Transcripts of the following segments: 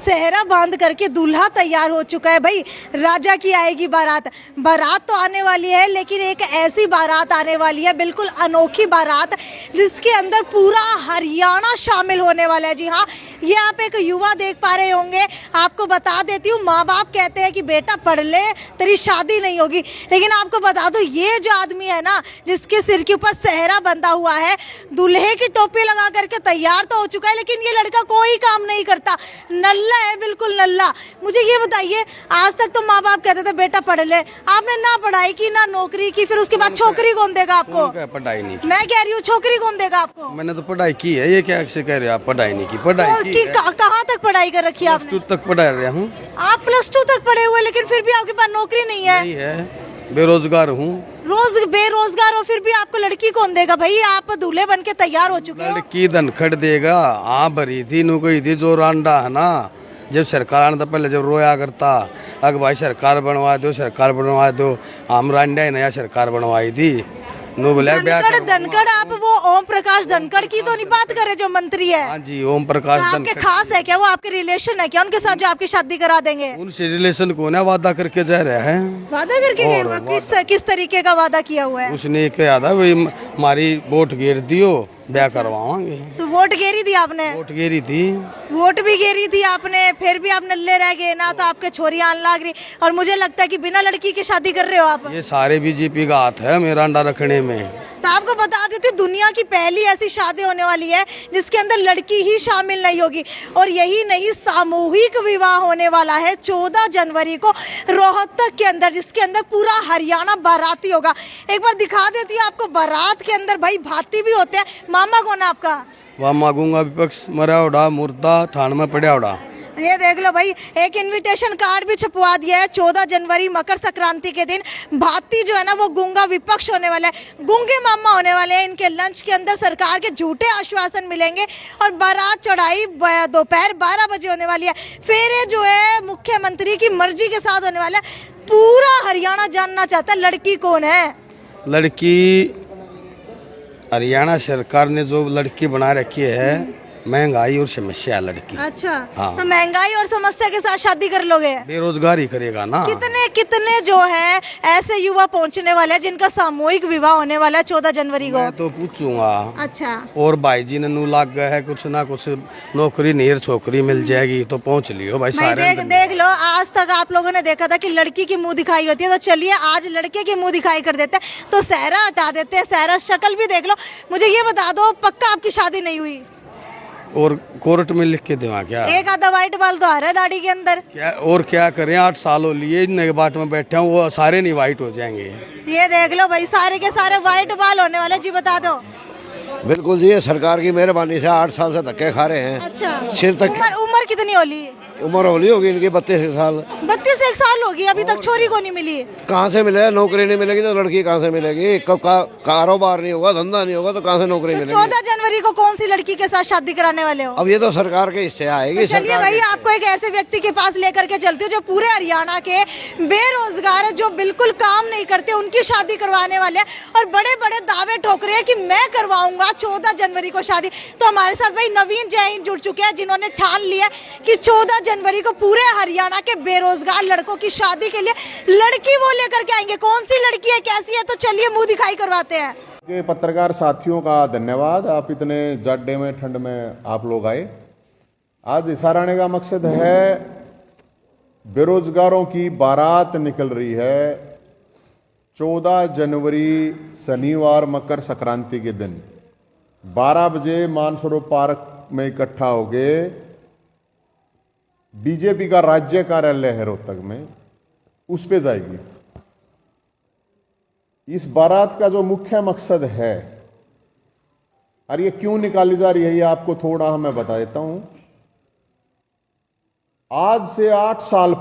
सेहरा बांध करके दूल्हा तैयार हो चुका है भाई। राजा की आएगी बारात। बारात तो आने वाली है, लेकिन एक ऐसी बारात आने वाली है, बिल्कुल अनोखी बारात, जिसके अंदर पूरा हरियाणा शामिल होने वाला है। जी हाँ, ये आप एक युवा देख पा रहे होंगे। आपको बता देती हूँ, माँ बाप कहते हैं कि बेटा पढ़ ले, तेरी शादी नहीं होगी, लेकिन आपको बता दो, ये जो आदमी है ना, जिसके सिर के ऊपर सेहरा बंधा हुआ है, दूल्हे की टोपी लगा करके तैयार तो हो चुका है, लेकिन ये लड़का कोई काम नहीं करता, नल्ला है, बिल्कुल नल्ला। मुझे ये बताइए, आज तक तो माँ बाप कहते थे बेटा पढ़ ले, आपने ना पढ़ाई की ना नौकरी की, फिर उसके बाद छोकरी कौन देगा आपको? पढ़ाई नहीं की। मैं कह रही हूँ, छोकरी कौन देगा आपको? मैंने तो पढ़ाई की है, ये क्या कह रहे हो आप? पढ़ाई नहीं की, पढ़ाई की कहाँ तक पढ़ाई कर रखी है आपने? +2 तक पढ़ा रहा हूँ। आप +2 तक पढ़े हुए, लेकिन फिर भी आपके पास नौकरी नहीं है। नहीं है, बेरोजगार हूँ। बेरोजगार हो, फिर भी आपको लड़की कौन देगा भाई? आप दूल्हे बन के तैयार हो चुके हो। लड़की धनखड़ देगा। आप भरी थी नु कोई थी जो रांडा है ना, जब सरकार आने तो पहले जब रोया करता, अग भाई सरकार बनवा दो, सरकार बनवा दो। हम रांडा ही नया सरकार बनवाई थी। धनखड़ आप वो ओम प्रकाश धनखड़ की तो नहीं बात करे, जो मंत्री है? हाँ जी, ओम प्रकाश तो आपके खास है क्या? वो आपके रिलेशन है क्या उनके साथ, जो आपकी शादी करा देंगे? उनसे रिलेशन को ना वादा करके जा रहा है। वादा करके गए हुए? किस तरीके का वादा किया हुआ है? उसने कहा था भाई हमारी वोट घेर दियो, ब्याह करवाएंगे। तो वोट घेरी थी आपने? वोट घेरी थी। वोट भी घेरी थी आपने, फिर भी आप नल्ले रह गए ना, तो आपके छोरी आन लाग रही। और मुझे लगता है कि बिना लड़की की शादी कर रहे हो आप। ये सारे बीजेपी का हाथ है मेरा अंडा रखने में। तो आपको बता देती हूँ, दुनिया की पहली ऐसी शादी होने वाली है जिसके अंदर लड़की ही शामिल नहीं होगी। और यही नहीं, सामूहिक विवाह होने वाला है 14 जनवरी को रोहतक के अंदर, जिसके अंदर पूरा हरियाणा बाराती होगा। एक बार दिखा देती हूँ आपको, बारात के अंदर भाई भाती भी होते हैं। मामा कौन है आपका? वहाँ मांगूंगा विपक्ष मरा उड़ा, मुर्दा ठाण में पड़ा उड़ा। ये देख लो भाई, एक इनविटेशन कार्ड भी छपवा दिया है। 14 जनवरी मकर संक्रांति के दिन भाती जो है ना, वो गूंगा विपक्ष होने वाला है, गूंगे मामा होने वाले हैं। इनके लंच के अंदर सरकार के झूठे आश्वासन मिलेंगे और बारात चढ़ाई दोपहर 12 बजे होने वाली है। फेरे जो है मुख्यमंत्री की मर्जी के साथ होने वाला है। पूरा हरियाणा जानना चाहता है लड़की कौन है। लड़की हरियाणा सरकार ने जो लड़की बना रखी है, महंगाई और समस्या है लड़की। अच्छा, हाँ। तो महंगाई और समस्या के साथ शादी कर लोगे? बेरोजगार ही करेगा ना। कितने जो है ऐसे युवा पहुंचने वाले हैं जिनका सामूहिक विवाह होने वाला है 14 जनवरी को? मैं तो पूछूंगा। अच्छा। और भाई जी ने नू लाग गया है, कुछ ना कुछ नौकरी नहीं, छोकरी मिल जाएगी तो पहुंच लियो भाई। सारे देख लो, आज तक आप लोगों ने देखा था कि लड़की की मुंह दिखाई होती है, तो चलिए आज लड़के की मुंह दिखाई कर देते हैं। तो सेहरा हटा देते हैं, सेहरा शक्ल भी देख लो। मुझे ये बता दो, पक्का आपकी शादी नहीं हुई? और कोर्ट में लिख के देवा क्या? एक आधा व्हाइट बाल तो आ रहा है दाढ़ी के अंदर। क्या और क्या करें, 8 साल हो लिए नए बाट में बैठे हूँ, वो सारे नहीं व्हाइट हो जाएंगे। ये देख लो भाई, सारे के सारे व्हाइट बाल होने वाले। जी बता दो। बिल्कुल जी, ये सरकार की मेहरबानी से 8 साल से धक्के खा रहे हैं। अच्छा, सिर तक उम्र कितनी होली? उम्र होली होगी इनकी 32 साल। 32 साल होगी, अभी तक छोरी को नहीं मिली। कहाँ से मिले? नौकरी नहीं मिलेगी तो लड़की कहाँ से मिलेगी? कारोबार नहीं होगा, धंधा नहीं होगा तो कहाँ से नौकरी मिलेगी? 14 जनवरी को कौन सी लड़की के साथ शादी कराने वाले हो? अब ये तो सरकार के हिस्से आएगी। चलिए भाई, आपको एक ऐसे व्यक्ति के पास लेकर के चलती हूँ जो पूरे हरियाणा के बेरोजगार है, जो बिल्कुल काम नहीं करते, उनकी शादी करवाने वाले हैं और बड़े बड़े दावे ठोक रहे हैं कि मैं करवाऊंगा 14 जनवरी को शादी। तो हमारे साथ भाई नवीन जैन जुड़ चुके हैं, जिन्होंने ठान लिया कि 14 जनवरी को पूरे हरियाणा के बेरोजगार लड़कों की शादी के लिए लड़की वो लेकर के आएंगे। कौन सी लड़की है, कैसी है, तो चलिए मुंह दिखाई करवाते हैं। के पत्रकार साथियों का धन्यवाद, आप इतने जाड़े में ठंड में आप लोग आए। आज इशारा आने का मकसद है, बेरोजगारों की बारात निकल रही है 14 जनवरी शनिवार मकर संक्रांति के दिन 12 बजे मानसरोवर पार्क में इकट्ठा हो गए। बीजेपी का राज्य कार्यालय है रोहतक में, उस पे जाएगी। इस बारात का जो मुख्य मकसद है, और ये क्यों निकाली जा रही है, ये आपको थोड़ा मैं बता देता हूं। आज से 8 साल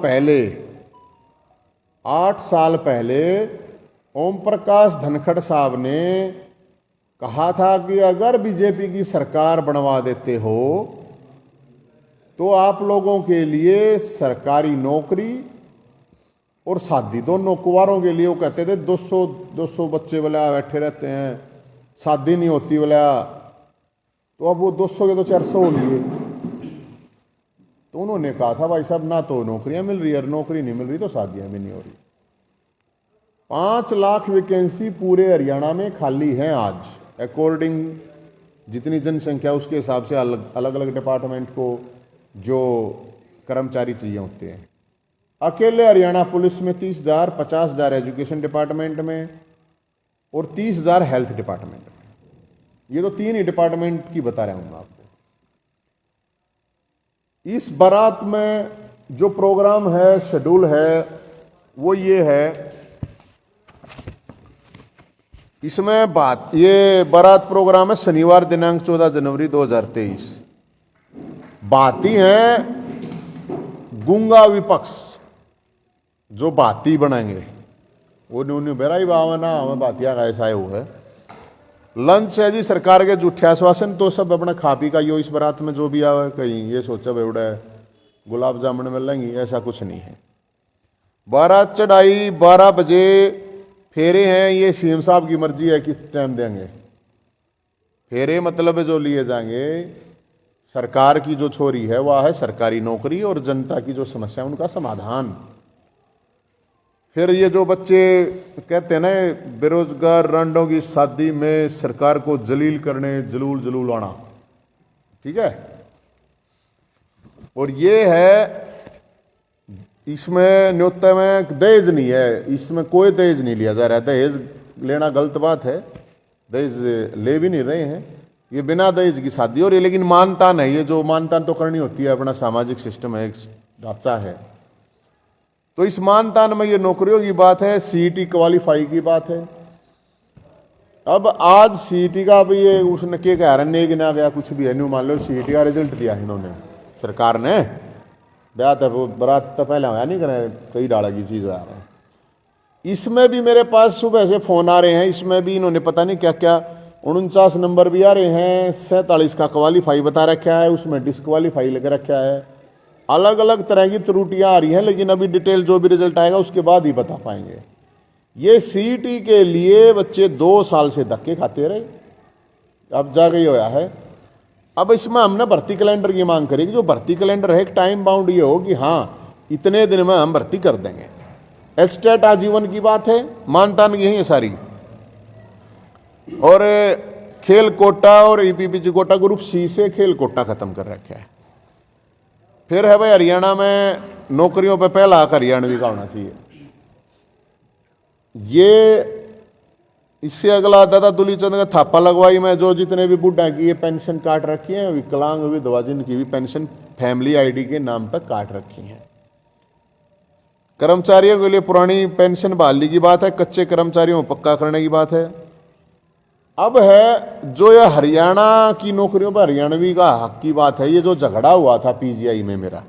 पहले ओम प्रकाश धनखड़ साहब ने कहा था कि अगर बीजेपी की सरकार बनवा देते हो तो आप लोगों के लिए सरकारी नौकरी और शादी, दोनों कुंवारों के लिए, वो कहते थे 200 बच्चे वाला बैठे रहते हैं, शादी नहीं होती वाला, तो अब वो 200 के तो 400 हो लिए। तो उन्होंने कहा था भाई साहब ना तो नौकरियां मिल रही है, नौकरी नहीं मिल रही तो शादियां भी नहीं हो रही। 5 लाख वैकेंसी पूरे हरियाणा में खाली हैं आज, अकॉर्डिंग जितनी जनसंख्या उसके हिसाब से अलग अलग डिपार्टमेंट को जो कर्मचारी चाहिए होते हैं। अकेले हरियाणा पुलिस में 30,000, 50,000 एजुकेशन डिपार्टमेंट में और 30,000 हेल्थ डिपार्टमेंट में। ये तो 3 ही डिपार्टमेंट की बता रहा हूं मैं आपको। इस बारात में जो प्रोग्राम है, शेड्यूल है, वो ये है, इसमें ये बारात प्रोग्राम है शनिवार दिनांक 14 जनवरी 2023। बाती हैं गूंगा विपक्ष, जो बाती बनाएंगे वो न्यून बेराई बावना हमें बातिया का ऐसा हुआ है। लंच है जी सरकार के झूठे आश्वासन, तो सब अपना खा पी का यो इस बारात में जो भी आवे, कहीं ये सोचा बेवड़ा है गुलाब जामुन मिलेंगी, ऐसा कुछ नहीं है। बारात चढ़ाई 12 बजे, फेरे हैं, ये सीएम साहब की मर्जी है किस टाइम देंगे फेरे, मतलब जो लिए जाएंगे सरकार की जो छोरी है वह है सरकारी नौकरी और जनता की जो समस्या है उनका समाधान। फिर ये जो बच्चे कहते हैं ना बेरोजगार रांडों की शादी में सरकार को जलील करने, जलूल आना, ठीक है। और ये है, इसमें न्योता में दहेज नहीं है, इसमें कोई दहेज नहीं लिया जा रहा है। दहेज लेना गलत बात है, दहेज ले भी नहीं रहे हैं, ये बिना दहेज की शादी हो रही है। लेकिन मानतान है, ये जो मानतान तो करनी होती है, अपना सामाजिक सिस्टम है, एक ढांचा है। तो इस मानतान में ये नौकरियों की बात है, सीईटी क्वालिफाई की बात है। अब आज सीईटी का भी ये उसने के कह रहे कि ना गया कुछ भी है नहीं, मान लो सीईटी का रिजल्ट दिया है इन्होंने सरकार ने, ब्याह तो वो बारात तो पहले आया नहीं करें, कई डाला की चीज आ रहा है। इसमें भी मेरे पास सुबह से फोन आ रहे हैं, इसमें भी इन्होंने पता नहीं क्या क्या 49 नंबर भी आ रहे हैं, 47 का क्वालिफाई बता रखा है, उसमें डिस्क्वालीफाई लगा रखा है। अलग अलग तरह की त्रुटियां आ रही हैं, लेकिन अभी डिटेल जो भी रिजल्ट आएगा उसके बाद ही बता पाएंगे। ये सीईटी के लिए बच्चे 2 साल से धक्के खाते रहे, अब जा गई होया है। अब इसमें हमने भर्ती कैलेंडर की मांग करी कि जो भर्ती कैलेंडर है एक टाइम बाउंड ये हो कि हाँ इतने दिन में हम भर्ती कर देंगे। एस्टेट आजीवन की बात है, मानतान की है सारी, और खेल कोटा और ईपीपीजी कोटा ग्रुप सी से खेल कोटा खत्म कर रखा है। फिर है भाई हरियाणा में नौकरियों पे पहला हक हरियाणवी का होना चाहिए। ये इससे अगला दादा दुलीचंद का थापा लगवाई में जो जितने भी बुढ़ा की ये पेंशन काट रखी है, विकलांग विधवा जिनकी भी पेंशन फैमिली आईडी के नाम पर काट रखी है। कर्मचारियों के लिए पुरानी पेंशन बहाली की बात है, कच्चे कर्मचारियों को पक्का करने की बात है। अब है जो ये हरियाणा की नौकरियों पर हरियाणवी का हक की बात है, ये जो झगड़ा हुआ था पीजीआई में मेरा,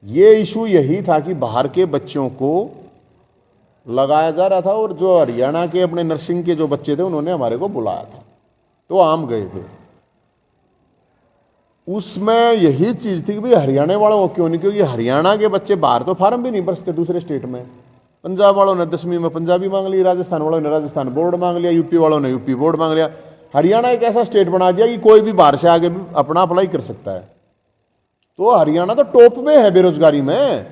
ये इशू यही था कि बाहर के बच्चों को लगाया जा रहा था और जो हरियाणा के अपने नर्सिंग के जो बच्चे थे उन्होंने हमारे को बुलाया था, तो हम गए थे। उसमें यही चीज थी कि भाई हरियाणा वालों को क्यों नहीं, क्योंकि हरियाणा के बच्चे बाहर तो फार्म भी नहीं भरते दूसरे स्टेट में। पंजाब वालों ने 10वीं में पंजाबी मांग ली, राजस्थान वालों ने राजस्थान बोर्ड मांग लिया, यूपी वालों ने यूपी बोर्ड मांग लिया। हरियाणा एक ऐसा स्टेट बना दिया कि कोई भी बाहर से आगे भी अपना अप्लाई कर सकता है। तो हरियाणा तो टॉप में है बेरोजगारी में,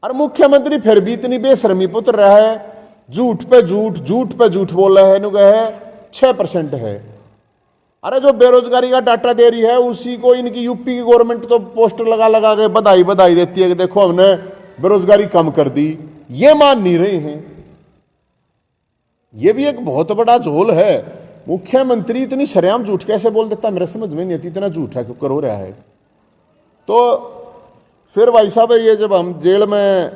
और मुख्यमंत्री फिर भी इतनी बेशर्मी पुत्र रहा है, झूठ पे झूठ बोल रहा है, नु कहे 6% है। अरे जो बेरोजगारी का डाटा दे रही है उसी को इनकी यूपी की गवर्नमेंट तो पोस्टर लगा के बधाई देती है कि देखो हमने बेरोजगारी कम कर दी। ये मान नहीं रहे हैं। ये भी एक बहुत बड़ा झोल है। मुख्यमंत्री इतनी शरेआम झूठ कैसे बोल देता, मेरे समझ में नहीं आती, इतना झूठ है क्यों हो रहा है। तो फिर भाई साहब ये जब हम जेल में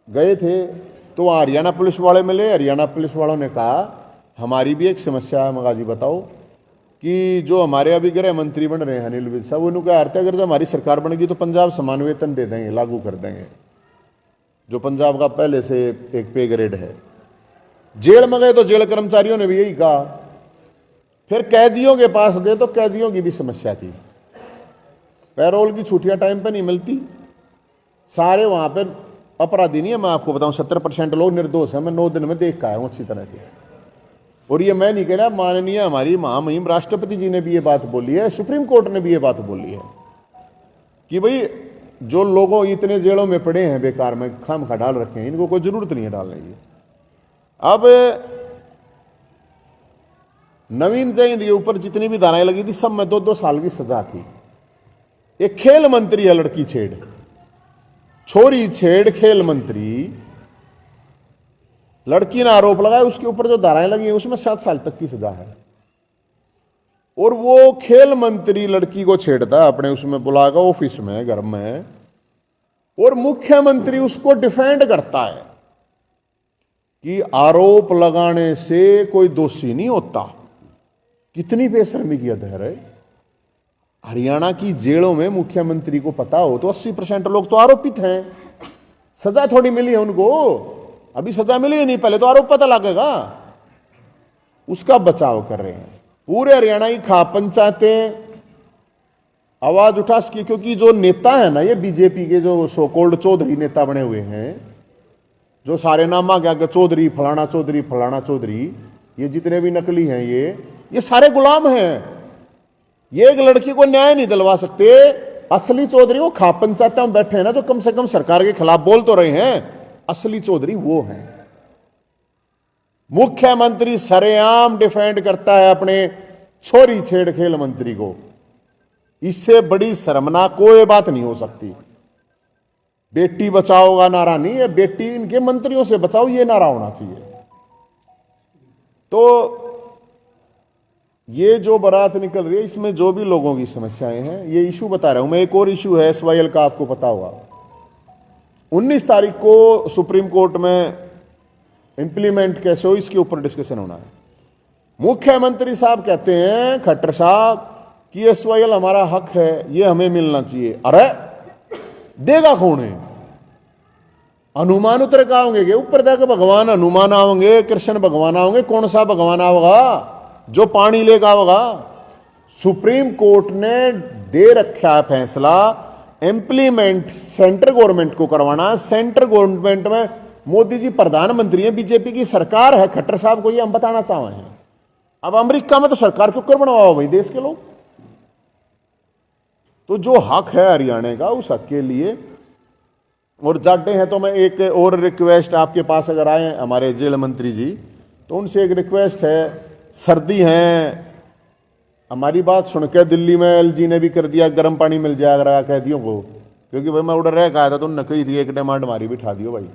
गए थे तो वहाँ हरियाणा पुलिस वाले मिले। हरियाणा पुलिस वालों ने कहा हमारी भी एक समस्या है मगाजी बताओ, कि जो हमारे अभी गृह मंत्री बन रहे हैं अनिल विज साहब, उन्होंने कहा अर्थ अगर जब हमारी सरकार बनेगी तो पंजाब समान वेतन दे देंगे, लागू कर देंगे, जो पंजाब का पहले से एक पे ग्रेड है। जेल में गए तो जेल कर्मचारियों ने भी यही कहा। फिर कैदियों के पास गए तो कैदियों की भी समस्या थी, पैरोल की छुट्टियां टाइम पे नहीं मिलती। सारे वहां पर अपराधी नहीं है, मैं आपको बताऊं 70% लोग निर्दोष है। मैं 9 दिन में देख का आया हूं अच्छी तरह से। और ये मैं नहीं कह रहा, माननीय हमारी महामहिम राष्ट्रपति जी ने भी ये बात बोली है, सुप्रीम कोर्ट ने भी ये बात बोली है। कि भाई जो लोगों इतने जेलों में पड़े हैं बेकार में खामखा डाल रखे हैं, इनको कोई जरूरत नहीं है डालने की। अब नवीन जयंत के ऊपर जितनी भी धाराएं लगी थी सब में 2-2 साल की सजा थी। एक खेल मंत्री है लड़की छेड़, छोरी छेड़ खेल मंत्री, लड़की ने आरोप लगाया, उसके ऊपर जो धाराएं लगी हैं उसमें 7 साल तक की सजा है। और वो खेल मंत्री लड़की को छेड़ता अपने उसमें बुलाकर ऑफिस में, घर में, और मुख्यमंत्री उसको डिफेंड करता है कि आरोप लगाने से कोई दोषी नहीं होता। कितनी बेशर्मी की हद है। हरियाणा की जेलों में मुख्यमंत्री को पता हो तो 80% लोग तो आरोपित हैं, सजा थोड़ी मिली है उनको, अभी सजा मिली ही नहीं, पहले तो आरोप पता लगेगा। उसका बचाव कर रहे हैं। पूरे हरियाणा की खा पंचायतें आवाज उठा सकी, क्योंकि जो नेता है ना, ये बीजेपी के जो सो कॉल्ड चौधरी नेता बने हुए हैं, जो सारे नाम आ गया कि चौधरी फलाना चौधरी फलाना चौधरी, ये जितने भी नकली हैं ये सारे गुलाम हैं। ये एक लड़की को न्याय नहीं दिलवा सकते। असली चौधरी वो खा पंचायतों में बैठे हैं ना, जो कम से कम सरकार के खिलाफ बोल तो रहे हैं, असली चौधरी वो हैं। मुख्यमंत्री सरेआम डिफेंड करता है अपने छोरी छेड़ खेल मंत्री को। इससे बड़ी शर्मनाक कोई बात नहीं हो सकती। बेटी बचाओ का नारा नहीं है, बेटी इनके मंत्रियों से बचाओ, ये नारा होना चाहिए। तो ये जो बारात निकल रही है, इसमें जो भी लोगों की समस्याएं हैं, ये इशू बता रहा हूं मैं। एक और इशू है SYL का, आपको पता होगा। 19 तारीख को सुप्रीम कोर्ट में इंप्लीमेंट कैसे हो, इसके ऊपर डिस्कशन होना है। मुख्यमंत्री साहब कहते हैं, खट्टर साहब, कि SYL हमारा हक है, ये हमें मिलना चाहिए। अरे देगा कौन है? हनुमान उतर का आओगे, ऊपर जाकर भगवान हनुमान आओगे, कृष्ण भगवान आओगे, कौन सा भगवान आओगा जो पानी लेगा होगा? सुप्रीम कोर्ट ने दे रखा है फैसला, इंप्लीमेंट सेंट्रल गवर्नमेंट को करवाना। सेंट्रल गवर्नमेंट में मोदी जी प्रधानमंत्री हैं, बीजेपी की सरकार है। खट्टर साहब को ये हम बताना चाह रहे हैं। अब अमेरिका में तो सरकार क्यों कर बनवाओ भाई देश के लोग? तो जो हक है हरियाणा का, उस हक के लिए और जाटे हैं। तो मैं एक और रिक्वेस्ट आपके पास अगर आए हमारे जेल मंत्री जी, तो उनसे एक रिक्वेस्ट है। सर्दी है, हमारी बात सुनकर दिल्ली में LG ने भी कर दिया, गर्म पानी मिल जाएगा कैदियों को, क्योंकि भाई मैं ऑर्डर रह आया था तो उन्होंने कही थी एक डिमांड हमारी भी उठा दियो भाई।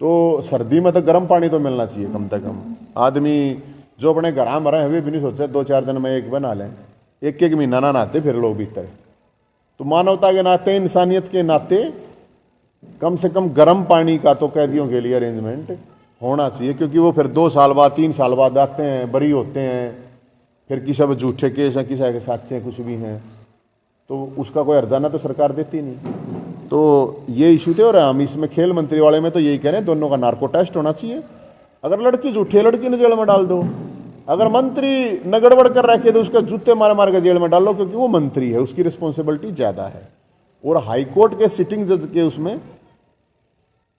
तो सर्दी में तो गर्म पानी तो मिलना चाहिए कम से कम। आदमी जो अपने घर में रहे हैं वे भी नहीं सोचते 2-4 दिन में एक बना लें, एक महीना ना नहाते फिर लोग भीतर। तो मानवता के नाते, इंसानियत के नाते कम से कम गर्म पानी का तो कैदियों के लिए अरेंजमेंट होना चाहिए, क्योंकि वो फिर 2 साल बाद 3 साल बाद आते हैं, बरी होते हैं, फिर किसी अब झूठे केस हैं, किसी के साक्ष्य कुछ भी हैं, तो उसका कोई हर्जाना तो सरकार देती नहीं। तो ये इशू थे। और हम इसमें खेल मंत्री वाले में तो यही कह रहे हैं, दोनों का नार्को टेस्ट होना चाहिए। अगर लड़की झूठी है, लड़की ने जेल में डाल दो। अगर मंत्री न गड़बड़ कर रखे तो उसका जूते मार मार के जेल में डाल लो, क्योंकि वो मंत्री है, उसकी रिस्पॉन्सिबिलिटी ज्यादा है। और हाईकोर्ट के सिटिंग जज के उसमें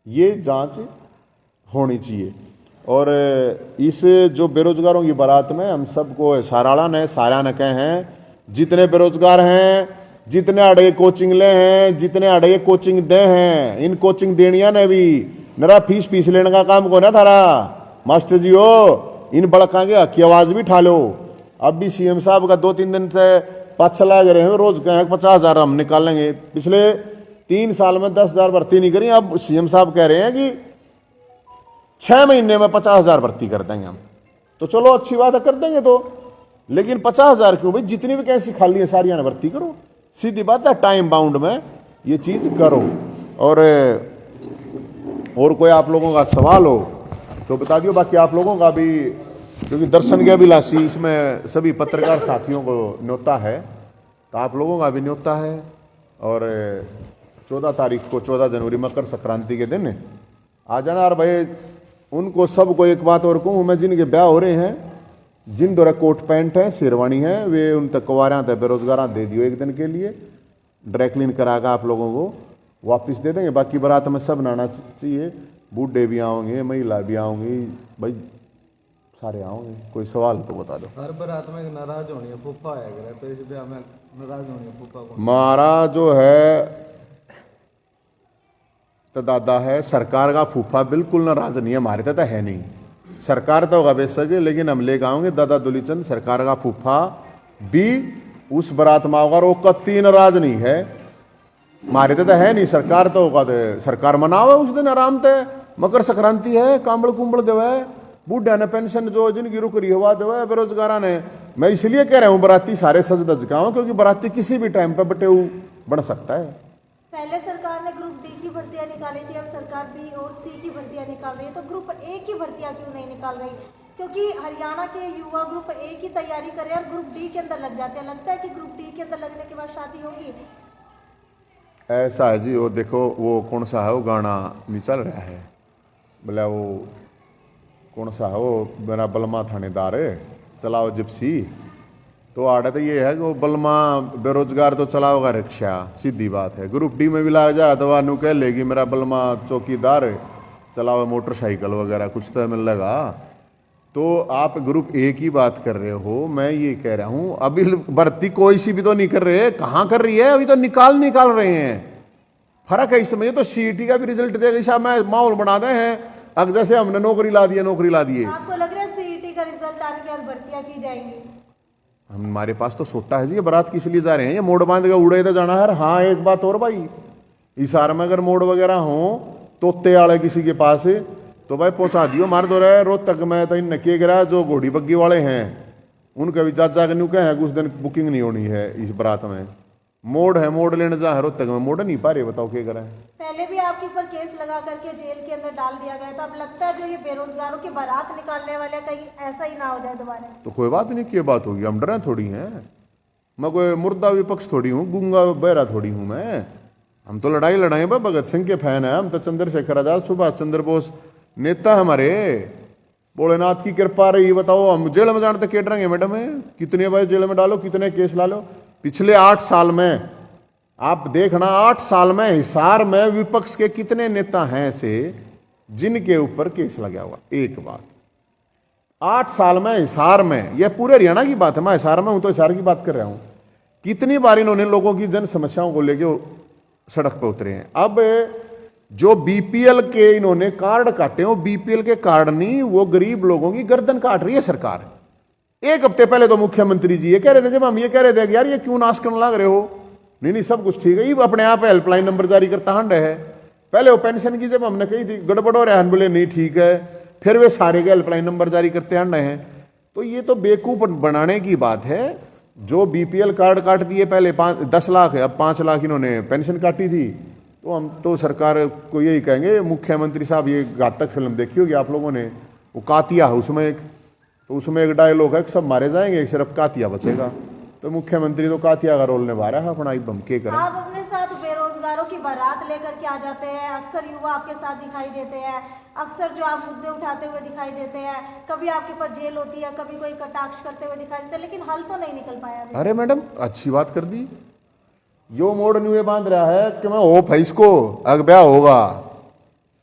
ये जांच होनी चाहिए। और इस जो बेरोजगारों की बारात में हम सबको सारा न कहे हैं, जितने बेरोजगार हैं, जितने अड़े कोचिंग ले हैं, जितने अड़े कोचिंग दे हैं, इन कोचिंग देनिया ने भी मेरा फीस लेने का काम को ना थारा मास्टर जी हो, इन बड़का के हक की आवाज भी ठा लो। अब भी CM साहब का 2-3 दिन से पाछा लग रहे हैं, रोज कहें 50,000 हम निकालेंगे। पिछले 3 साल में 10,000 भर्ती नहीं करी, अब CM साहब कह रहे हैं कि 6 महीने में 50,000 भर्ती कर देंगे हम। तो चलो अच्छी बात है, कर देंगे तो, लेकिन 50,000 क्यों भाई? जितनी भी कैसी खाली है सारी भर्ती करो, सीधी बात है, टाइम बाउंड में ये चीज करो। और कोई आप लोगों का सवाल हो तो बता दियो, बाकी आप लोगों का भी, क्योंकि दर्शन के अभिलाषी इसमें सभी पत्रकार साथियों को न्योता है, तो आप लोगों का भी न्योता है। और 14 तारीख को 14 जनवरी मकर संक्रांति के दिन आ जाना। और भाई उनको सबको एक बात और कहूँ मैं, जिनके ब्याह हो रहे हैं, जिन दौरा कोट पैंट है, शेरवानी है, वे उन तक कुंवारा तक बेरोजगार दे दियो एक दिन के लिए, ड्राई क्लीन कराकर आप लोगों को वापस दे देंगे। बाकी बारात में सब नहाना चाहिए, बूढ़े भी आओगे, महिला भी आओगी, भाई सारे आओगे। कोई सवाल तो बता दो। हर बारात में नाराज होनी है, फूफा आया करे, तो इस ब्याह में मारा जो है तो दादा है, सरकार का फूफा बिल्कुल नाराज नहीं है, हमारे तो है नहीं। सरकार तो होगा बेशक, लेकिन हम लेकर आएंगे दादा दुलीचंद सरकार का फूफा भी उस बारात में होगा, वो कत्ती नाराज नहीं है, हमारे तो है नहीं। सरकार तो होगा, सरकार मनावे उस दिन आराम से, मकर संक्रांति है, कांबड़ कुंबड़ देवे, बूढ़ा ने पेंशन जो जिनकी रुक रही हुआ देवे, बेरोजगार ने। मैं इसलिए कह रहा हूँ बराती सारे सज धज का हो, क्योंकि बराती किसी भी टाइम पर बटेऊ बन सकता है। पहले सरकार ने ग्रुप डी की भर्तियां निकाली थी, अब सरकार बी और सी की भर्तियां निकाल रही है, तो ग्रुप ए की भर्तियां क्यों नहीं निकाल रही? क्योंकि हरियाणा के युवा ग्रुप ए की तैयारी कर रहे हैं और ग्रुप डी के अंदर लग जाते हैं। लगता है कि ग्रुप डी के अंदर लगने के बाद शादी होगी? ऐसा है जी, वो देखो वो कौन सा है वो गाना नहीं चल रहा है, बोला वो कौन सा है वो, मेरा बलमा थानेदार चलाओ जिप्सी, तो आड़ा तो ये है कि वो बलमा बेरोजगार तो चलाओगा रिक्शा, सीधी बात है। ग्रुप डी में भी ला जाए तो वानू कह लेगी मेरा बलमा चौकीदार चलाओ मोटरसाइकिल वगैरह कुछ तो मिलेगा। तो आप ग्रुप ए की बात कर रहे हो, मैं ये कह रहा हूं अभी भर्ती कोई सी भी तो नहीं कर रहे, कहां कर रही है, अभी तो निकाल रहे हैं। फर्क है इसमें, तो सीईटी का भी रिजल्ट देगा, शायद मैं माहौल बना दे हैं अब जैसे हमने नौकरी ला दिए। आपको लग रहा है सीईटी का रिजल्ट आने के बाद भर्तियां की जाएंगी? हमारे पास तो सोटा है जी, ये बारात किस लिए जा रहे हैं, ये मोड़ बांध के उड़े तो जाना है। हाँ एक बात और भाई, इशार में अगर मोड़ वगैरह हो तोते वाले किसी के पास तो भाई पहुंचा दियो, मार दो रहे रोहतक में तो इन नके गिरा जो घोड़ी बग्गी वाले हैं उनका भी जा के न्यू कहे कुछ दिन बुकिंग नहीं होनी है इस बारात में। मोड़ है, मोड़ लेने जा है रोहतक में, मोड़ नहीं पा रहे, बताओ क्या करें। पहले भी आपके ऊपर केस लगा करके जेल के अंदर डाल दिया गया था, अब लगता है जो ये बेरोजगारों की बारात निकालने वाले कहीं ऐसा ही ना हो जाए दोबारा। तो कोई बात नहीं, क्या बात होगी, हम डरे थोड़ी हैं, मैं कोई मुर्दा विपक्ष थोड़ी हूँ, गूंगा बहरा थोड़ी हूँ मैं। हम तो लड़ाई भगत सिंह के फैन है, हम तो चंद्रशेखर आजाद सुभाष चंद्र बोस नेता हमारे, भोलेनाथ की कृपा रही। बताओ हम जेल में जाने तक के डरेंगे मैडम, कितने बार जेल में डालो, कितने केस ला लो। पिछले 8 साल में आप देखना, 8 साल में हिसार में विपक्ष के कितने नेता हैं ऐसे जिनके ऊपर केस लगा हुआ। एक बात 8 साल में हिसार में, यह पूरे हरियाणा की बात है, मैं हिसार में हूं तो हिसार की बात कर रहा हूं। कितनी बार इन्होंने लोगों की जन समस्याओं को लेकर सड़क पर उतरे हैं। अब जो बीपीएल के इन्होंने कार्ड काटे हो, बीपीएल के कार्ड नहीं, वो गरीब लोगों की गर्दन काट रही है सरकार। एक हफ्ते पहले तो मुख्यमंत्री जी ये कह रहे थे, जब हम ये कह रहे थे कि यार ये क्यों नाश करने लग रहे हो, नहीं सब कुछ ठीक है, ये अपने आप हेल्पलाइन नंबर जारी करता हंड है। पहले वो पेंशन की जब हमने कही थी गड़बड़ हो रहा है, बोले नहीं ठीक है, फिर वे सारे के हेल्पलाइन नंबर जारी करते हंड हैं। तो ये तो बेवकूफ बनाने की बात है। जो बीपीएल कार्ड काट दिए पहले 10 लाख है, अब 5 लाख इन्होंने पेंशन काटी थी। तो हम तो सरकार को यही कहेंगे, मुख्यमंत्री साहब ये घातक फिल्म देखी होगी आप लोगों ने, वो कातिया है उसमें एक, तो उसमें एक डायलॉग है कि सब मारे जाएंगे सिर्फ कातिया बचेगा। तो मुख्यमंत्री तो कातिया का रोल निभा रहा है अपना, हम क्या करें। आप अपने साथ बेरोजगारों की बारात लेकर के आ जाते हैं, अक्सर युवा आपके साथ दिखाई देते हैं, अक्सर जो आप मुद्दे उठाते हुए दिखाई देते हैं, कभी आपके ऊपर जेल होती है, कभी कोई कटाक्ष करते हुए दिखाई देते हैं, लेकिन हल तो नहीं निकल पाया। अरे मैडम अच्छी बात कर दी, यो मोड़ न्यू बांध रहा है कि मैं होप है इसको अग ब्याह होगा,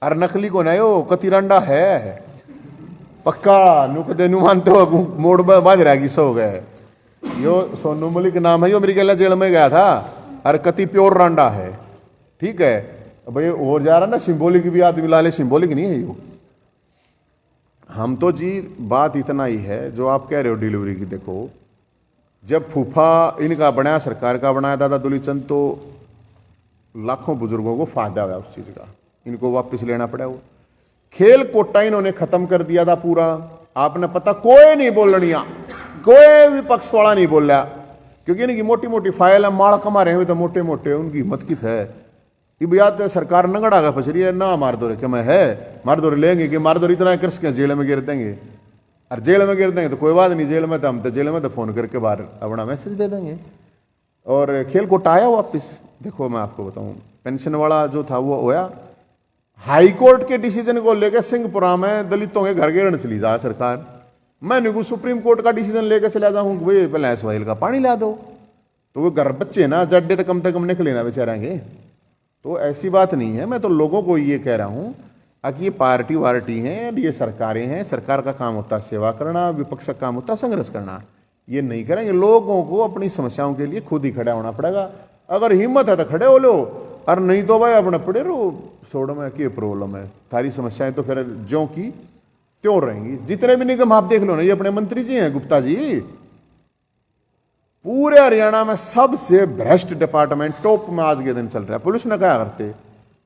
अरे नकली को नहीं हो कतिरंडा है पक्का नु कदे नु मानते हो, मोड़ बांध रहा कि सो गए। यो सोनू मलिक नाम है, यो मेरी गला जेल में गया था, अरे कति प्योर रांडा है, ठीक है भाई और जा रहा ना, सिंबॉलिक भी आदमी ला ले, सिंबॉलिक नहीं है यो। हम तो जी बात इतना ही है जो आप कह रहे हो डिलीवरी की। देखो जब फूफा इनका बनाया, सरकार का बनाया दादा दुलीचंद, तो लाखों बुजुर्गों को फायदा हुआ उस चीज का, इनको वापस लेना पड़ा। वो खेल कोटा इन्होंने खत्म कर दिया था पूरा, आपने पता कोई नहीं बोलनिया, कोई भी पक्ष वाला नहीं बोल रहा, क्योंकि इनकी मोटी मोटी फाइल है, माड़ कमा रहे हैं तो मोटे मोटे, उनकी हिम्मत कित है। याद सरकार नंगड़ा का फंस रही है ना, मार दो कि मैं है मार दो लेंगे कि मार दो इतना कर सके जेल में गिर देंगे, और जेल में गिर देंगे तो कोई बात नहीं, जेल में तो हम तो जेल में तो फोन करके बाहर अपना मैसेज दे देंगे और खेल कोटा आया वापिस। देखो मैं आपको बताऊं, पेंशन वाला जो था वो होया, हाई कोर्ट के डिसीजन को लेकर सिंहपुरा में दलितों के घर घेरने चली जा सरकार। मैं सुप्रीम कोर्ट का डिसीजन लेकर चला जाऊं भाई पहले एसवाइल का पानी ला दो, तो वो घर बच्चे ना जड्डे तो कम से कम निकले ना बेचारेंगे। तो ऐसी बात नहीं है, मैं तो लोगों को ये कह रहा हूं कि ये पार्टी वार्टी हैं, ये सरकारें हैं, सरकार का काम होता है सेवा करना, विपक्ष का काम होता है संघर्ष करना। ये नहीं करेंगे। लोगों को अपनी समस्याओं के लिए खुद ही खड़ा होना पड़ेगा। अगर हिम्मत है तो खड़े हो लो, और नहीं तो भाई अपने पड़े रहो, छोड़ो में क्या प्रॉब्लम है। थारी समस्याएं तो फिर ज्यों की त्यों रहेंगी। जितने भी निगम आप देख लो ना, ये अपने मंत्री जी हैं गुप्ता जी, पूरे हरियाणा में सबसे भ्रष्ट डिपार्टमेंट टॉप में आज के दिन चल रहा है। पुलिस ने क्या करते,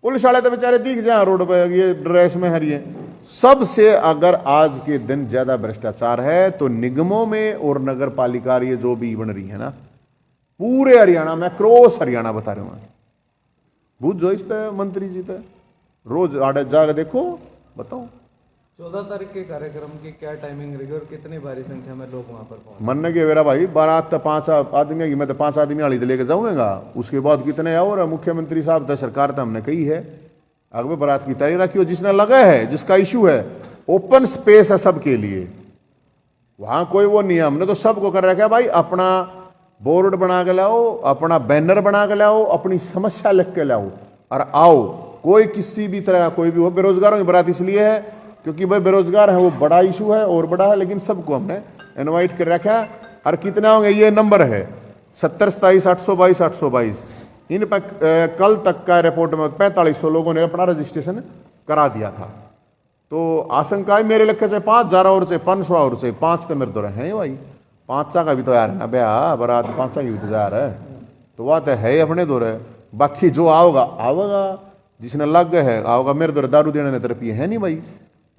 पुलिस वाले तो बेचारे दिख जाए रोड पे, ये ड्रेस में हरिए। सबसे अगर आज के दिन ज्यादा भ्रष्टाचार है तो निगमों में और नगर पालिका ये जो भी बन रही है ना, पूरे हरियाणा में, क्रॉस हरियाणा बता रहे हूं। बुझ जो इस मंत्री जी तो रोज आड़े जाकर देखो, बताओ 14 तारीख के कार्यक्रम की क्या टाइमिंग रहेगी और कितनी भारी संख्या में लोग वहां पर पहुंचे? मन के मेरा भाई बारात तो 5 आदमी की, मैं तो 5 आदमी वाली लेके जाऊंगा। उसके बाद कितने और मुख्यमंत्री साहब तो सरकार तो हमने कही है अगर बारात की तैयारी रखी हो। जिसने लगा है, जिसका इशू है, ओपन स्पेस है सबके लिए, वहां कोई वो नहीं है। हमने तो सबको कर रखा है भाई, अपना बोर्ड बना के लाओ, अपना बैनर बना के लाओ, अपनी समस्या लिख के लाओ और आओ। कोई किसी भी तरह का कोई भी हो, बेरोजगारों की बारात इसलिए है क्योंकि भाई बेरोजगार है, वो बड़ा इशू है और बड़ा है, लेकिन सबको हमने इनवाइट कर रखा है। और कितने होंगे ये नंबर है 70 27 822 822। इन पर कल तक का रिपोर्ट में 4500 लोगों ने अपना रजिस्ट्रेशन करा दिया था। तो आशंका है मेरे लक्ष्य से 5000 और से 500 और से 5 तो मेरे तो रहे भाई, 5 का भी तो यार है ना ब्याह बारात, 5 की भी तो यार है, तो वह तो है अपने दो रहे। बाकी जो आओगा आवेगा, जिसने लग है आओगा। मेरे दो दारू देने ने तरफ है नहीं भाई,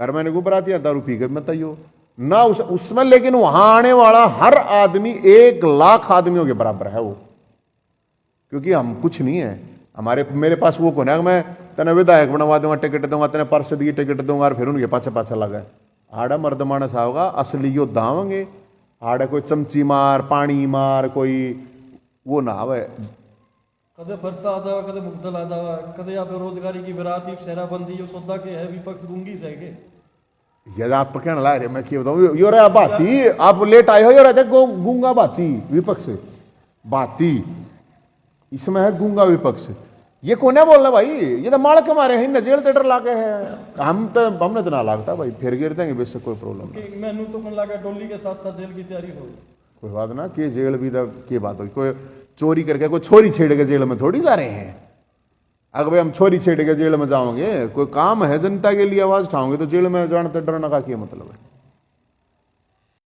अगर मैंने को बरातिया दारू पी के बताइयो ना उसमें, लेकिन वहां आने वाला हर आदमी 1 लाख आदमियों के बराबर है वो। क्योंकि हम कुछ नहीं है, मेरे पास वो कौन है मैं तेने विधायक बनवा दूंगा, टिकट दूंगा, तेने पार्षद की टिकट दूंगा और फिर उनके पाछे पाछे लगा। आड़ा मर्द मानस आओगा, असली योद्धा आवेंगे। आड़ा कोई चमची मार, पानी मार, कोई वो ना आवे। कदे फरसा आ जावा, कदे मुगदल आ जावा, कदे यहाँ पे रोजगारी की बराती शहराबंदी जो सौदा के है विपक्ष गूंगी सके। यदि आप कहना ला रहे, मैं क्या बताऊं, यो रहा बाती आप लेट आए हो, यो रहते गूंगा बाती विपक्ष बाती, इसमें है गूंगा विपक्ष। ये कौन है बोलना भाई, ये तो माड़ के मारे हैं, जेल तेटर लाके है। हमने तो ना लागता भाई, फिर गिर देंगे बेशक, कोई प्रॉब्लम नहीं। मैनू तो कौन लगा डोली के साथ साथ जेल की तैयारी हो, कोई बात ना, कि जेल भी की बात हो, कोई चोरी करके कोई छोरी छेड़ के जेल में थोड़ी जा रहे हैं। अगर भाई हम छोरी छेड़ के जेल में जाओगे, कोई काम है जनता के लिए आवाज उठाओगे, तो जेल में जाने तो डरने का क्या मतलब है।